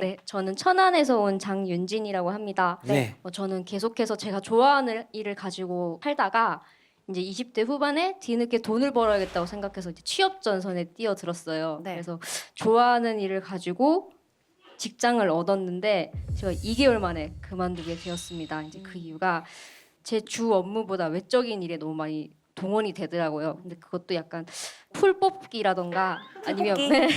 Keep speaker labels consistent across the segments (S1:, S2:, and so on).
S1: 네, 저는 천안에서 온 장윤진이라고 합니다.
S2: 네.
S1: 저는 계속해서 제가 좋아하는 일을 가지고 살다가 이제 20대 후반에 뒤늦게 돈을 벌어야겠다고 생각해서 이제 취업 전선에 뛰어들었어요.
S3: 네.
S1: 그래서 좋아하는 일을 가지고 직장을 얻었는데 제가 2개월 만에 그만두게 되었습니다. 이제 그 이유가 제 주 업무보다 외적인 일에 너무 많이 동원이 되더라고요. 근데 그것도 약간 풀 뽑기라던가 아니면
S3: 뽑기?
S1: 네.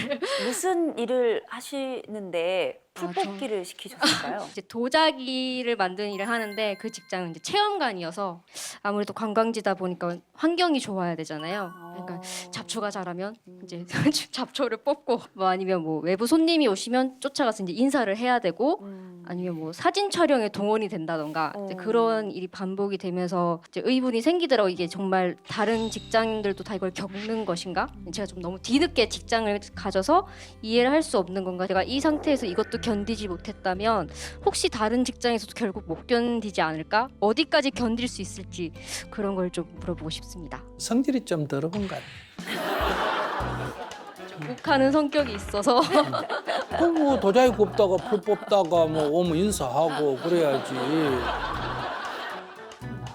S3: 무슨 일을 하시는데 풀
S1: 아,
S3: 뽑기를 시키셨을까요?
S1: 이제 도자기를 만드는 일을 하는데 그 직장은 이제 체험관이어서 아무래도 관광지다 보니까 환경이 좋아야 되잖아요. 그러니까 잡초가 자라면 이제 잡초를 뽑고 뭐 아니면 뭐 외부 손님이 오시면 쫓아가서 이제 인사를 해야 되고 아니면 뭐 사진 촬영에 동원이 된다던가 이제 그런 일이 반복이 되면서 이제 의문이 생기더라고. 이게 정말 다른 직장인들도 다 이걸 겪는 것인가? 제가 좀 너무 뒤늦게 직장을 가져서 이해를 할 수 없는 건가? 제가 이 상태에서 이것도 견디지 못했다면 혹시 다른 직장에서도 결국 못 견디지 않을까? 어디까지 견딜 수 있을지 그런 걸 좀 물어보고 싶습니다.
S2: 성질이 좀 더러운 것 같아요.
S1: 욱하는 성격이 있어서
S2: 뭐 도자기 굽다가 풀 뽑다가 뭐 오면 인사하고 그래야지.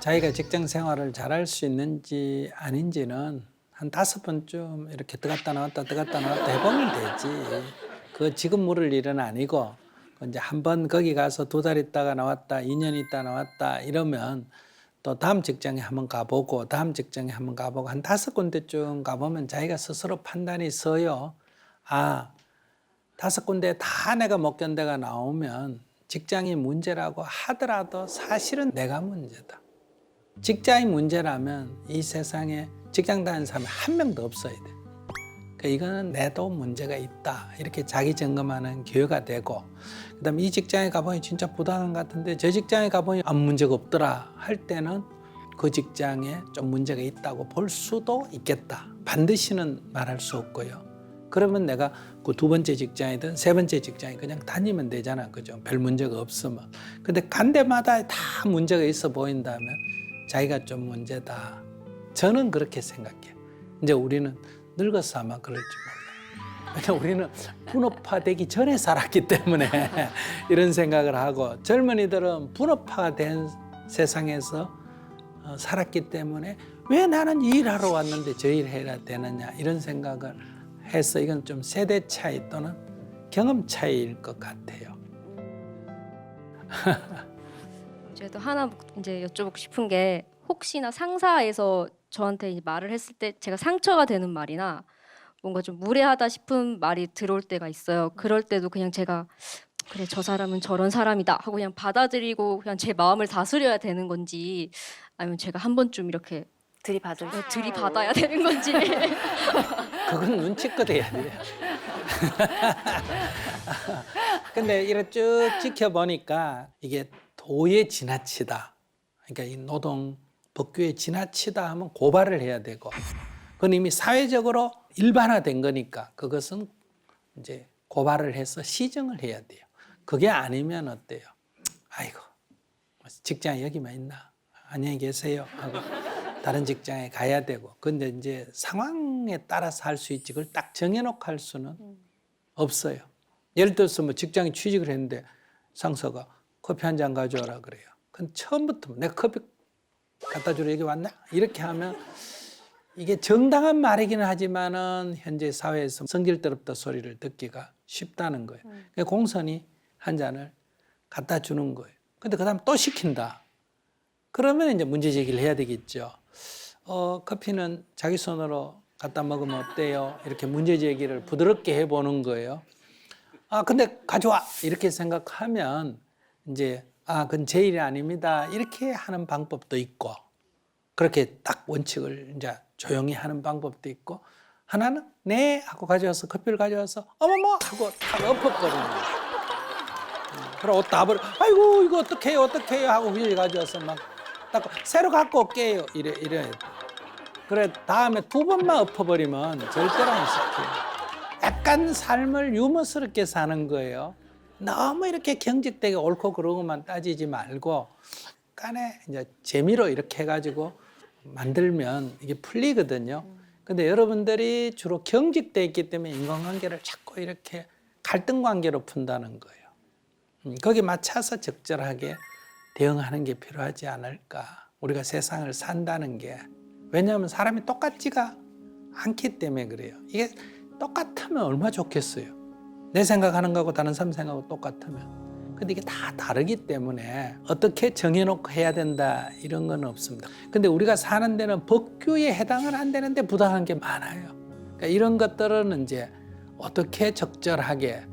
S2: 자기가 직장 생활을 잘할 수 있는지 아닌지는 한 5번쯤 이렇게 들어갔다 나왔다 들어갔다 나왔다 해보면 되지. 그 지금 물을 일은 아니고 이제 한번 거기 가서 2달 있다가 나왔다 2년 있다 나왔다 이러면 또 다음 직장에 한번 가보고 다음 직장에 한번 가보고 한 5군데쯤 가보면 자기가 스스로 판단이 서요. 아, 5군데 다 내가 못 견뎌가 나오면 직장이 문제라고 하더라도 사실은 내가 문제다. 직장이 문제라면 이 세상에 직장 다니는 사람이 한 명도 없어야 돼. 그러니까 이거는 내도 문제가 있다. 이렇게 자기 점검하는 기회가 되고 그다음에 이 직장에 가보니 진짜 부당한 것 같은데 저 직장에 가보니 아무 문제가 없더라 할 때는 그 직장에 좀 문제가 있다고 볼 수도 있겠다. 반드시는 말할 수 없고요. 그러면 내가 그 2번째 직장이든 3번째 직장에 그냥 다니면 되잖아. 그죠? 별 문제가 없으면. 근데 간 데마다 다 문제가 있어 보인다면 자기가 좀 문제다. 저는 그렇게 생각해요. 이제 우리는 늙어서 아마 그럴지 몰라요. 왜냐면 우리는 분업화되기 전에 살았기 때문에 이런 생각을 하고 젊은이들은 분업화된 세상에서 살았기 때문에 왜 나는 이 일하러 왔는데 저 일 해야 되느냐 이런 생각을 해서 이건 좀 세대 차이 또는 경험 차이일 것 같아요.
S1: 저도 하나 이제 여쭤보고 싶은 게 혹시나 상사에서 저한테 이제 말을 했을 때 제가 상처가 되는 말이나 뭔가 좀 무례하다 싶은 말이 들어올 때가 있어요. 그럴 때도 그냥 제가 그래 저 사람은 저런 사람이다 하고 그냥 받아들이고 그냥 제 마음을 다스려야 되는 건지 아니면 제가 한 번쯤 이렇게 들이받아야 되는 건지
S2: 그건 눈치껏 해야 돼요. 근데 이렇게 쭉 지켜보니까 이게 도에 지나치다. 그러니까 이 노동 법규에 지나치다 하면 고발을 해야 되고 그건 이미 사회적으로 일반화된 거니까 그것은 이제 고발을 해서 시정을 해야 돼요. 그게 아니면 어때요? 아이고 직장이 여기만 있나? 안녕히 계세요 하고 다른 직장에 가야 되고 근데 이제 상황에 따라서 할 수 있지 그걸 딱 정해놓고 할 수는 없어요. 예를 들어서 뭐 직장에 취직을 했는데 상사가 커피 한 잔 가져와라 그래요. 그건 처음부터 내가 커피 갖다 주러 여기 왔나? 이렇게 하면 이게 정당한 말이기는 하지만은 현재 사회에서 성질더럽다 소리를 듣기가 쉽다는 거예요. 그러니까 공손히 한 잔을 갖다 주는 거예요. 근데 그 다음 또 시킨다. 그러면 이제 문제 제기를 해야 되겠죠. 커피는 자기 손으로 갖다 먹으면 어때요? 이렇게 문제 제기를 부드럽게 해보는 거예요. 아, 근데 가져와! 이렇게 생각하면 이제 그건 제 일이 아닙니다. 이렇게 하는 방법도 있고 그렇게 딱 원칙을 이제 조용히 하는 방법도 있고 하나는 네 하고 가져와서 커피를 가져와서 어머머 하고 다 엎어버리는 거예요. 그럼 옷 다 버려. 아이고 이거 어떡해요 어떡해요 하고 그냥 가져와서 막 닦고 새로 갖고 올게요 이래야 돼. 그래 다음에 2번만 엎어버리면 절대로 안 시켜요. 약간 삶을 유머스럽게 사는 거예요. 너무 이렇게 경직되게 옳고 그러고만 따지지 말고 약간의 이제 재미로 이렇게 해가지고 만들면 이게 풀리거든요. 근데 여러분들이 주로 경직돼 있기 때문에 인간관계를 자꾸 이렇게 갈등 관계로 푼다는 거예요. 거기에 맞춰서 적절하게 대응하는 게 필요하지 않을까. 우리가 세상을 산다는 게. 왜냐하면 사람이 똑같지가 않기 때문에 그래요. 이게 똑같으면 얼마나 좋겠어요. 내 생각하는 거하고 다른 사람 생각하고 똑같으면. 근데 이게 다 다르기 때문에 어떻게 정해놓고 해야 된다 이런 건 없습니다. 근데 우리가 사는 데는 법규에 해당은 안 되는데 부당한 게 많아요. 그러니까 이런 것들은 이제 어떻게 적절하게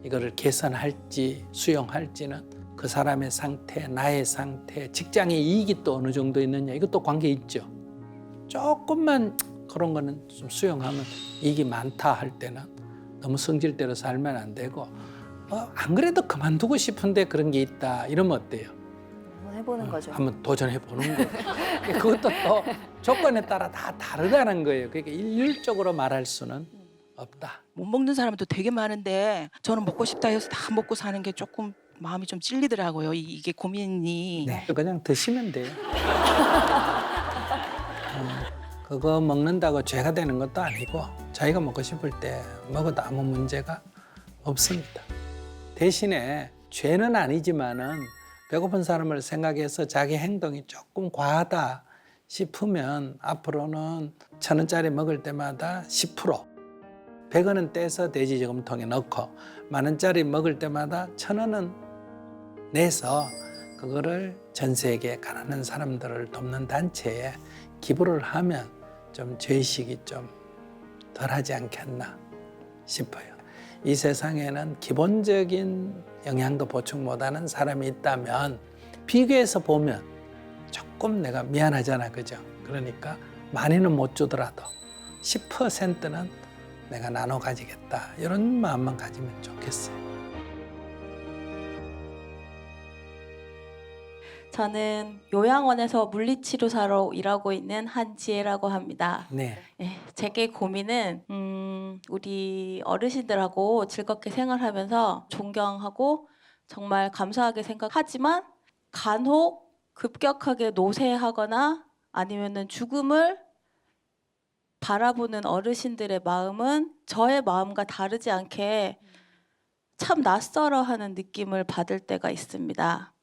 S2: 이거를 개선할지 수용할지는 그 사람의 상태, 나의 상태, 직장의 이익이 또 어느 정도 있느냐 이것도 관계 있죠. 조금만 그런 거는 좀 수용하면 이익이 많다 할 때는 너무 성질대로 살면 안 되고 안 그래도 그만두고 싶은데 그런 게 있다 이러면 어때요?
S3: 한번 해보는 거죠.
S2: 한번 도전해 보는 거예요. 그것도 또 조건에 따라 다 다르다는 거예요. 그러니까 일률적으로 말할 수는 없다.
S4: 못 먹는 사람도 되게 많은데 저는 먹고 싶다 해서 다 먹고 사는 게 조금 마음이 좀 찔리더라고요. 이게 고민이.
S2: 네, 그냥 드시면 돼요. 그거 먹는다고 죄가 되는 것도 아니고 자기가 먹고 싶을 때 먹어도 아무 문제가 없습니다. 대신에 죄는 아니지만은 배고픈 사람을 생각해서 자기 행동이 조금 과하다 싶으면 앞으로는 1,000원짜리 먹을 때마다 10%, 100원은 떼서 돼지 저금통에 넣고 10,000원짜리 먹을 때마다 1,000원은 내서 그거를 전 세계 가난한 사람들을 돕는 단체에 기부를 하면 좀 죄의식이 좀 덜하지 않겠나 싶어요. 이 세상에는 기본적인 영양도 보충 못하는 사람이 있다면 비교해서 보면 조금 내가 미안하잖아, 그죠? 그러니까 많이는 못 주더라도 10%는 내가 나눠 가지겠다 이런 마음만 가지면 좋겠어요.
S5: 저는 요양원에서 물리치료사로 일하고 있는 한지혜라고 합니다.
S2: 네.
S5: 제게 고민은 우리 어르신들하고 즐겁게 생활하면서 존경하고 정말 감사하게 생각하지만 간혹 급격하게 노쇠하거나 아니면은 죽음을 바라보는 어르신들의 마음은 저의 마음과 다르지 않게 참 낯설어하는 느낌을 받을 때가 있습니다.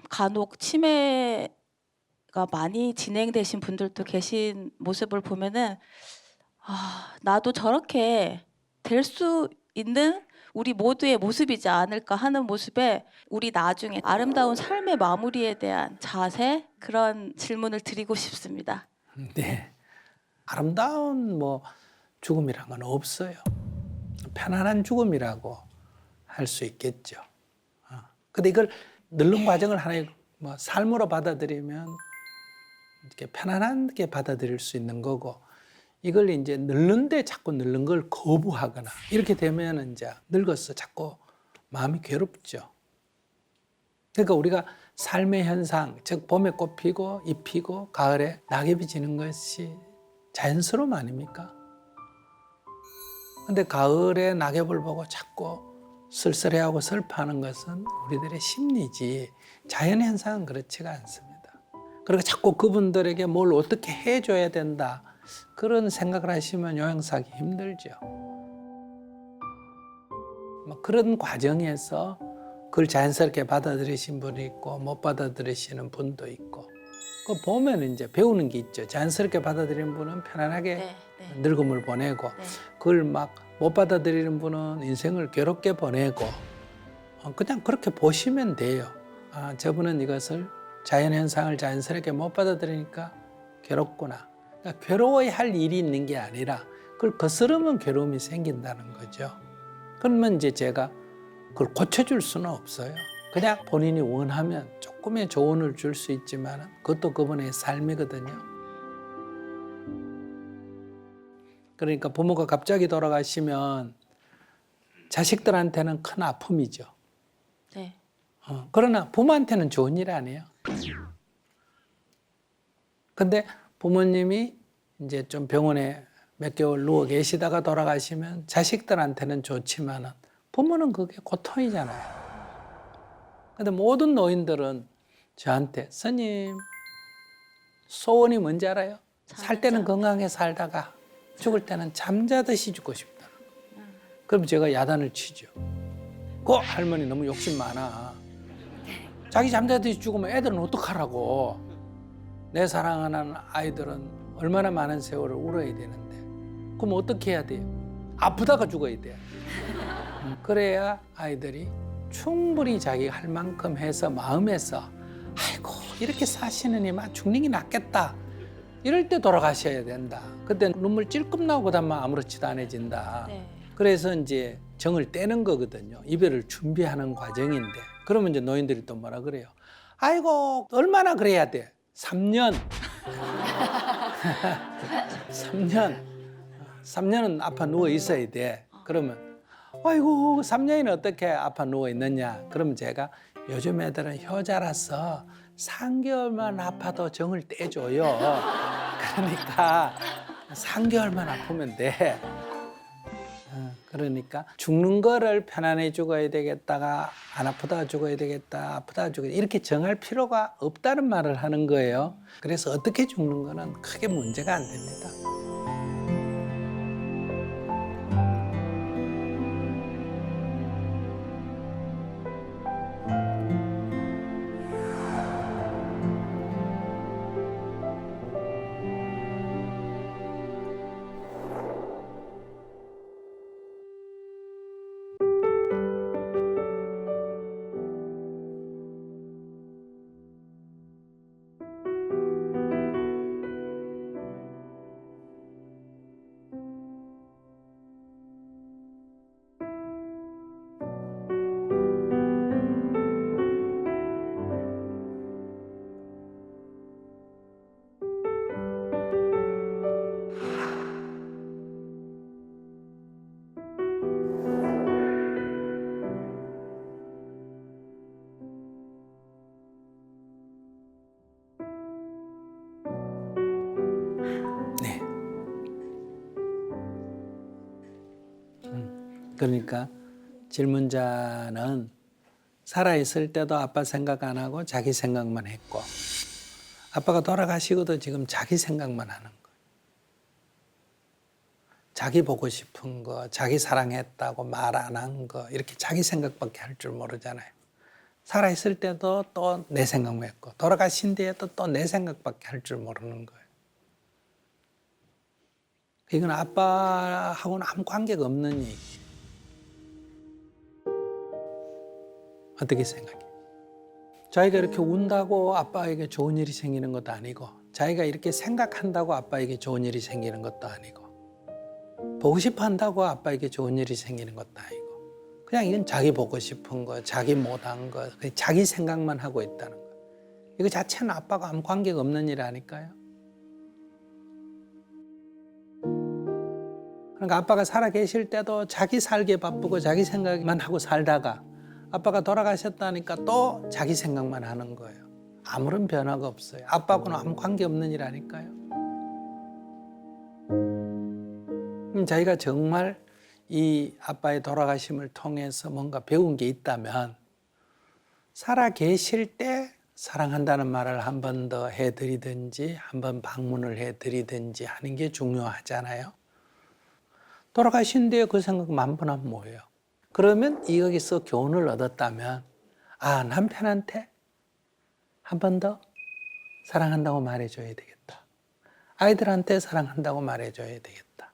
S5: 간혹 치매가 많이 진행되신 분들도 계신 모습을 보면은 나도 저렇게 될 수 있는 우리 모두의 모습이지 않을까 하는 모습에 우리 나중에 아름다운 삶의 마무리에 대한 자세 그런 질문을 드리고 싶습니다.
S2: 네. 아름다운 죽음이란 건 없어요. 편안한 죽음이라고 할 수 있겠죠. 근데 이걸 늙는 과정을 하나의 삶으로 받아들이면 이렇게 편안하게 받아들일 수 있는 거고 이걸 이제 늙는데 자꾸 늙는 걸 거부하거나 이렇게 되면 이제 늙어서 자꾸 마음이 괴롭죠. 그러니까 우리가 삶의 현상, 즉 봄에 꽃 피고 잎 피고 가을에 낙엽이 지는 것이 자연스러움 아닙니까? 근데 가을에 낙엽을 보고 자꾸 쓸쓸해하고 슬퍼하는 것은 우리들의 심리지 자연현상은 그렇지가 않습니다. 그리고 자꾸 그분들에게 뭘 어떻게 해줘야 된다 그런 생각을 하시면 요양사하기 힘들죠. 그런 과정에서 그걸 자연스럽게 받아들이신 분이 있고 못 받아들이시는 분도 있고 그 보면 이제 배우는 게 있죠. 자연스럽게 받아들이는 분은 편안하게 늙음을 보내고 그걸 막 못 받아들이는 분은 인생을 괴롭게 보내고 그냥 그렇게 보시면 돼요. 저분은 이것을 자연현상을 자연스럽게 못 받아들이니까 괴롭구나. 그러니까 괴로워야 할 일이 있는 게 아니라 그걸 거스르면 괴로움이 생긴다는 거죠. 그러면 이제 제가 그걸 고쳐줄 수는 없어요. 그냥 본인이 원하면 조금의 조언을 줄 수 있지만 그것도 그분의 삶이거든요. 그러니까 부모가 갑자기 돌아가시면 자식들한테는 큰 아픔이죠.
S5: 네.
S2: 그러나 부모한테는 좋은 일 아니에요. 근데 부모님이 이제 좀 병원에 몇 개월 누워 계시다가 돌아가시면 자식들한테는 좋지만 부모는 그게 고통이잖아요. 근데 모든 노인들은 저한테 스님 소원이 뭔지 알아요? 살 때는 건강하게 살다가 죽을 때는 잠자듯이 죽고 싶다. 그럼 제가 야단을 치죠. 그 할머니 너무 욕심 많아. 자기 잠자듯이 죽으면 애들은 어떡하라고. 내 사랑하는 아이들은 얼마나 많은 세월을 울어야 되는데. 그럼 어떻게 해야 돼요? 아프다가 죽어야 돼. 그래야 아이들이 충분히 자기가 할 만큼 해서 마음에서 아이고 이렇게 사시느니 막 죽는 게 낫겠다. 이럴 때 돌아가셔야 된다. 그때 눈물 찔끔 나오고 다만 아무렇지도 않아진다.
S5: 네.
S2: 그래서 이제 정을 떼는 거거든요. 이별을 준비하는 과정인데. 그러면 이제 노인들이 또 뭐라 그래요? 아이고 얼마나 그래야 돼? 3년. 3년은 아파 누워 있어야 돼. 그러면 아이고 3년이나 어떻게 아파 누워 있느냐? 그러면 제가 요즘 애들은 효자라서 3개월만 아파도 정을 떼줘요. 그러니까 3개월만 아프면 돼. 그러니까 죽는 거를 편안해 죽어야 되겠다가 안 아프다가 죽어야 되겠다, 아프다가 죽어야 이렇게 정할 필요가 없다는 말을 하는 거예요. 그래서 어떻게 죽는 거는 크게 문제가 안 됩니다. 네. 그러니까 질문자는 살아있을 때도 아빠 생각 안 하고 자기 생각만 했고 아빠가 돌아가시고도 지금 자기 생각만 하는 거예요. 자기 보고 싶은 거, 자기 사랑했다고 말 안 한 거 이렇게 자기 생각밖에 할 줄 모르잖아요. 살아있을 때도 또 내 생각만 했고 돌아가신 뒤에도 또 내 생각밖에 할 줄 모르는 거예요. 이건 아빠하고는 아무 관계가 없는 얘기예요. 어떻게 생각해? 자기가 이렇게 운다고 아빠에게 좋은 일이 생기는 것도 아니고 자기가 이렇게 생각한다고 아빠에게 좋은 일이 생기는 것도 아니고 보고 싶어 한다고 아빠에게 좋은 일이 생기는 것도 아니고 그냥 이건 자기 보고 싶은 거, 자기 못한 거, 그냥 자기 생각만 하고 있다는 거. 이거 자체는 아빠가 아무 관계가 없는 일 아닐까요? 그러니까 아빠가 살아 계실 때도 자기 살기에 바쁘고 자기 생각만 하고 살다가 아빠가 돌아가셨다니까 또 자기 생각만 하는 거예요. 아무런 변화가 없어요. 아빠하고는 아무 관계 없는 일 아닐까요? 자기가 정말 이 아빠의 돌아가심을 통해서 뭔가 배운 게 있다면 살아 계실 때 사랑한다는 말을 한 번 더 해드리든지 한 번 방문을 해드리든지 하는 게 중요하잖아요. 돌아가신 뒤에 그 생각 만 번 하면 뭐예요? 그러면 여기서 교훈을 얻었다면 아 남편한테 한 번 더 사랑한다고 말해줘야 되겠다. 아이들한테 사랑한다고 말해줘야 되겠다.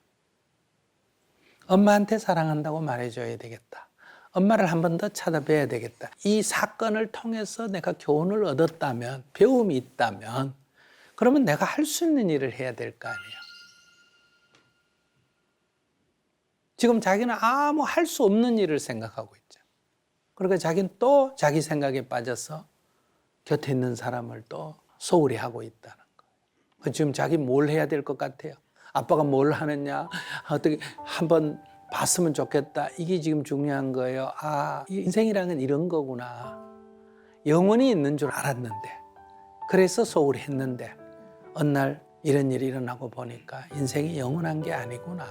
S2: 엄마한테 사랑한다고 말해줘야 되겠다. 엄마를 한 번 더 찾아뵈야 되겠다. 이 사건을 통해서 내가 교훈을 얻었다면 배움이 있다면 그러면 내가 할 수 있는 일을 해야 될 거 아니에요. 지금 자기는 아무 할 수 없는 일을 생각하고 있죠. 그러니까 자기는 또 자기 생각에 빠져서 곁에 있는 사람을 또 소홀히 하고 있다는 거예요. 지금 자기 뭘 해야 될 것 같아요? 아빠가 뭘 하느냐? 어떻게 한번 봤으면 좋겠다. 이게 지금 중요한 거예요. 아, 인생이라는 건 이런 거구나. 영원히 있는 줄 알았는데 그래서 소홀히 했는데 어느 날 이런 일이 일어나고 보니까 인생이 영원한 게 아니구나.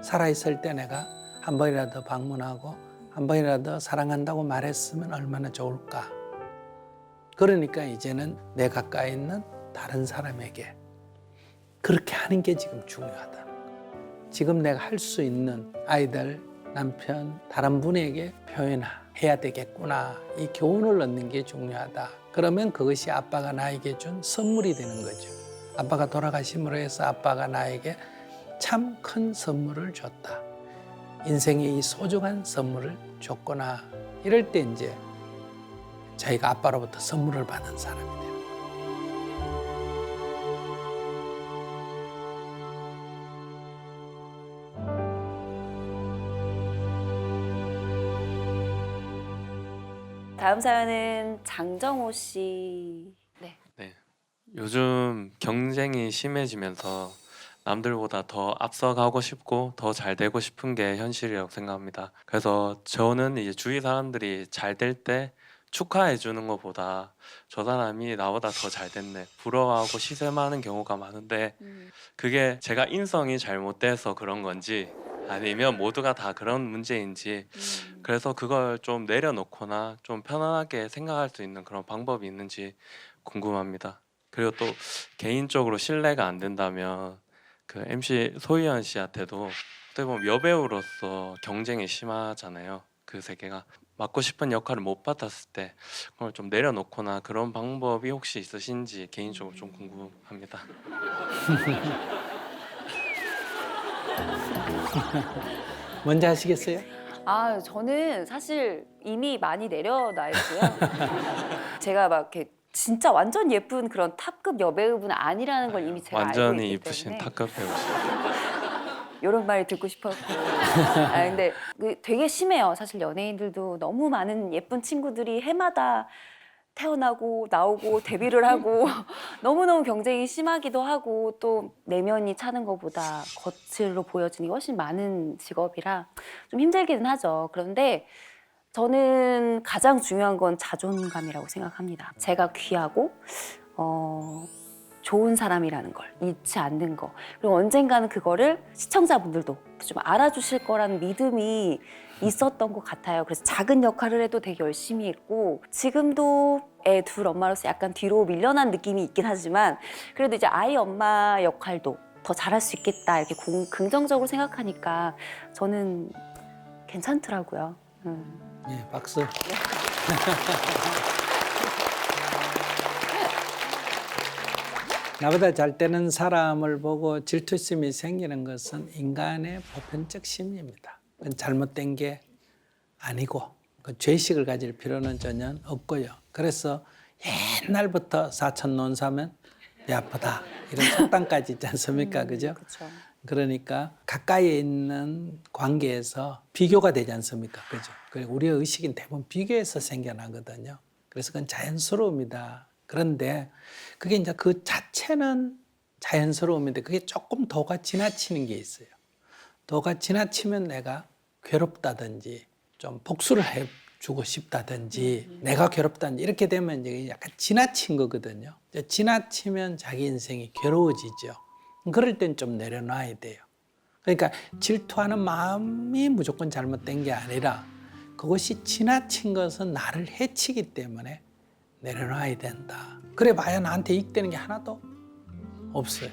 S2: 살아있을 때 내가 한 번이라도 방문하고 한 번이라도 사랑한다고 말했으면 얼마나 좋을까. 그러니까 이제는 내 가까이 있는 다른 사람에게 그렇게 하는 게 지금 중요하다는 거예요. 지금 내가 할 수 있는 아이들, 남편, 다른 분에게 표현해야 되겠구나. 이 교훈을 얻는 게 중요하다. 그러면 그것이 아빠가 나에게 준 선물이 되는 거죠. 아빠가 돌아가심으로 해서 아빠가 나에게 참 큰 선물을 줬다. 인생의 이 소중한 선물을 줬구나. 이럴 때 이제 자기가 아빠로부터 선물을 받은 사람이 돼요.
S3: 다음 사연은 장정호 씨. 네.
S6: 네. 요즘 경쟁이 심해지면서 남들보다 더 앞서가고 싶고 더 잘 되고 싶은 게 현실이라고 생각합니다. 그래서 저는 이제 주위 사람들이 잘 될 때 축하해 주는 것보다 저 사람이 나보다 더 잘 됐네 부러워하고 시샘하는 경우가 많은데 그게 제가 인성이 잘못돼서 그런 건지 아니면 모두가 다 그런 문제인지 그래서 그걸 좀 내려놓거나 좀 편안하게 생각할 수 있는 그런 방법이 있는지 궁금합니다. 그리고 또 개인적으로 신뢰가 안 된다면 그 MC 소희연 씨한테도 어떻게 보면 여배우로서 경쟁이 심하잖아요. 그 세계가 맡고 싶은 역할을 못 받았을 때 그걸 좀 내려놓거나 그런 방법이 혹시 있으신지 개인적으로 좀 궁금합니다.
S2: 먼저 하시겠어요?
S3: 아, 저는 사실 이미 많이 내려놔 있고요. 제가 막 이렇게 진짜 완전 예쁜 그런 탑급 여배우분 아니라는 걸 이미 제가 알고
S6: 완전히
S3: 있기
S6: 이쁘신
S3: 때문에
S6: 탑급 배우시.
S3: 이런 말 듣고 싶었고. 아, 근데 되게 심해요. 사실 연예인들도 너무 많은 예쁜 친구들이 해마다 태어나고 나오고 데뷔를 하고 너무너무 경쟁이 심하기도 하고 또 내면이 차는 것보다 겉으로 보여지는 게 훨씬 많은 직업이라 좀 힘들기는 하죠. 그런데 저는 가장 중요한 건 자존감이라고 생각합니다. 제가 귀하고 좋은 사람이라는 걸 잊지 않는 거. 그리고 언젠가는 그거를 시청자분들도 좀 알아주실 거라는 믿음이 있었던 것 같아요. 그래서 작은 역할을 해도 되게 열심히 했고 지금도 애 둘 엄마로서 약간 뒤로 밀려난 느낌이 있긴 하지만 그래도 이제 아이 엄마 역할도 더 잘할 수 있겠다 이렇게 긍정적으로 생각하니까 저는 괜찮더라고요.
S2: 예, 박수. 나보다 잘 되는 사람을 보고 질투심이 생기는 것은 인간의 보편적 심리입니다. 그건 잘못된 게 아니고 그 죄의식을 가질 필요는 전혀 없고요. 그래서 옛날부터 사천 논사면 배 아프다 이런 속담까지 있지 않습니까? 그죠?
S3: 그렇죠.
S2: 그러니까 가까이에 있는 관계에서 비교가 되지 않습니까? 그죠? 그리고 우리의 의식은 대부분 비교에서 생겨나거든요. 그래서 그건 자연스러움이다. 그런데 그게 이제 그 자체는 자연스러움인데 그게 조금 도가 지나치는 게 있어요. 도가 지나치면 내가 괴롭다든지 좀 복수를 해주고 싶다든지 내가 괴롭다든지 이렇게 되면 이제 약간 지나친 거거든요. 지나치면 자기 인생이 괴로워지죠. 그럴 땐 좀 내려놔야 돼요. 그러니까 질투하는 마음이 무조건 잘못된 게 아니라 그것이 지나친 것은 나를 해치기 때문에 내려놔야 된다. 그래 봐야 나한테 이익되는 게 하나도 없어요.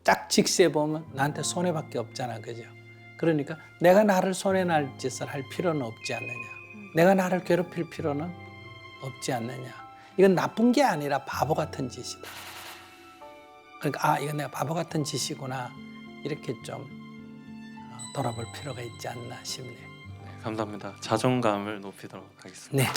S2: 딱 직시해 보면 나한테 손해밖에 없잖아. 그죠? 그러니까 내가 나를 손해날 짓을 할 필요는 없지 않느냐. 내가 나를 괴롭힐 필요는 없지 않느냐. 이건 나쁜 게 아니라 바보 같은 짓이다. 그러니까 이건 내가 바보 같은 짓이구나. 이렇게 좀 돌아볼 필요가 있지 않나 싶네요.
S6: 네, 감사합니다. 자존감을 높이도록 하겠습니다.
S2: 네.